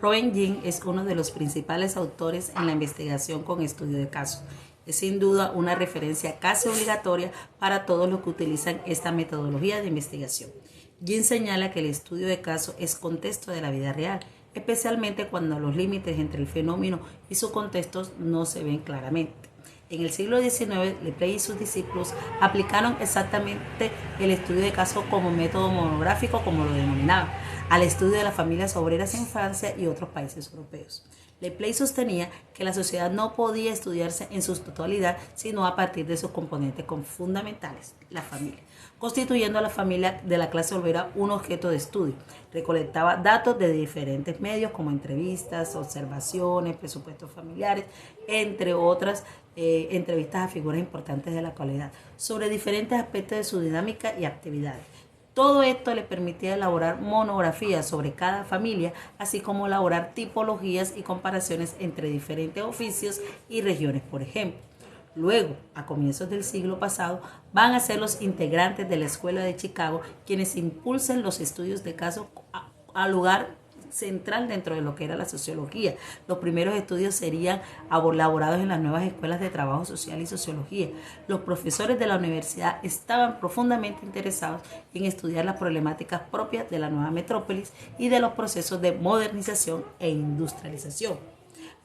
Robin Yin es uno de los principales autores en la investigación con estudio de casos. Es sin duda una referencia casi obligatoria para todos los que utilizan esta metodología de investigación. Yin señala que el estudio de casos es contexto de la vida real, especialmente cuando los límites entre el fenómeno y su contexto no se ven claramente. En el siglo XIX, Lepley y sus discípulos aplicaron exactamente el estudio de casos como método monográfico, como lo denominaban, al estudio de las familias obreras en Francia y otros países europeos. Lepley sostenía que la sociedad no podía estudiarse en su totalidad, sino a partir de sus componentes fundamentales, la familia, constituyendo a la familia de la clase obrera un objeto de estudio. Recolectaba datos de diferentes medios como entrevistas, observaciones, presupuestos familiares, entre otras entrevistas a figuras importantes de la actualidad, sobre diferentes aspectos de su dinámica y actividades. Todo esto le permitía elaborar monografías sobre cada familia, así como elaborar tipologías y comparaciones entre diferentes oficios y regiones, por ejemplo. Luego, a comienzos del siglo pasado, van a ser los integrantes de la Escuela de Chicago quienes impulsen los estudios de casos al lugar central dentro de lo que era la sociología. Los primeros estudios serían elaborados en las nuevas escuelas de trabajo social y sociología. Los profesores de la universidad estaban profundamente interesados en estudiar las problemáticas propias de la nueva metrópolis y de los procesos de modernización e industrialización.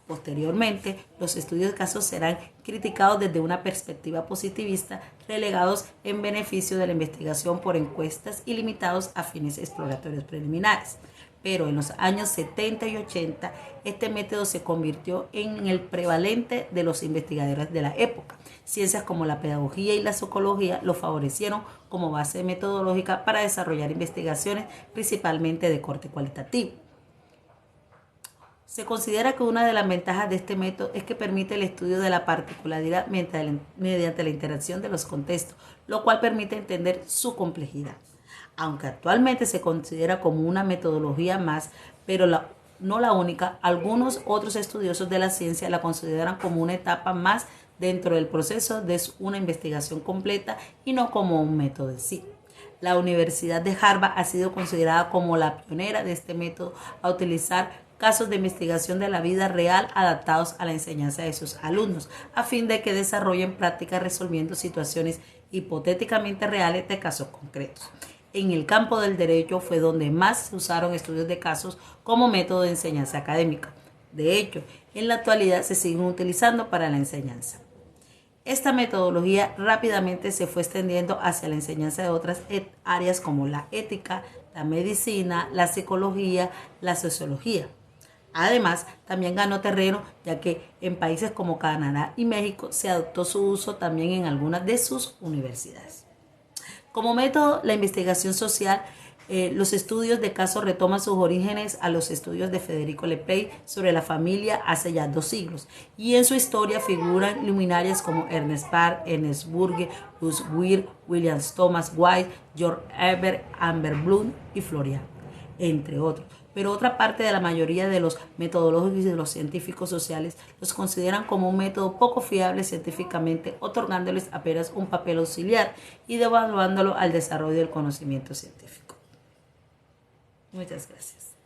Posteriormente, los estudios de casos serán criticados desde una perspectiva positivista, relegados en beneficio de la investigación por encuestas y limitados a fines exploratorios preliminares. Pero en los años 70 y 80, este método se convirtió en el prevalente de los investigadores de la época. Ciencias como la pedagogía y la psicología lo favorecieron como base metodológica para desarrollar investigaciones principalmente de corte cualitativo. Se considera que una de las ventajas de este método es que permite el estudio de la particularidad mediante la interacción de los contextos, lo cual permite entender su complejidad. Aunque actualmente se considera como una metodología más, pero no la única, algunos otros estudiosos de la ciencia la consideran como una etapa más dentro del proceso de una investigación completa y no como un método en sí. La Universidad de Harvard ha sido considerada como la pionera de este método a utilizar casos de investigación de la vida real adaptados a la enseñanza de sus alumnos, a fin de que desarrollen prácticas resolviendo situaciones hipotéticamente reales de casos concretos. En el campo del derecho fue donde más se usaron estudios de casos como método de enseñanza académica. De hecho, en la actualidad se siguen utilizando para la enseñanza. Esta metodología rápidamente se fue extendiendo hacia la enseñanza de otras áreas como la ética, la medicina, la psicología, la sociología. Además, también ganó terreno ya que en países como Canadá y México se adoptó su uso también en algunas de sus universidades. Como método, la investigación social, los estudios de casos retoman sus orígenes a los estudios de Federico Lepley sobre la familia hace ya 2 siglos, y en su historia figuran luminarias como Ernest Barr, Ernest Burger, Luz Weir, William Thomas White, George Herbert, Amber Bloom y Florian, entre otros. Pero otra parte de la mayoría de los metodólogos y de los científicos sociales los consideran como un método poco fiable científicamente, otorgándoles apenas un papel auxiliar y devaluándolo al desarrollo del conocimiento científico. Muchas gracias.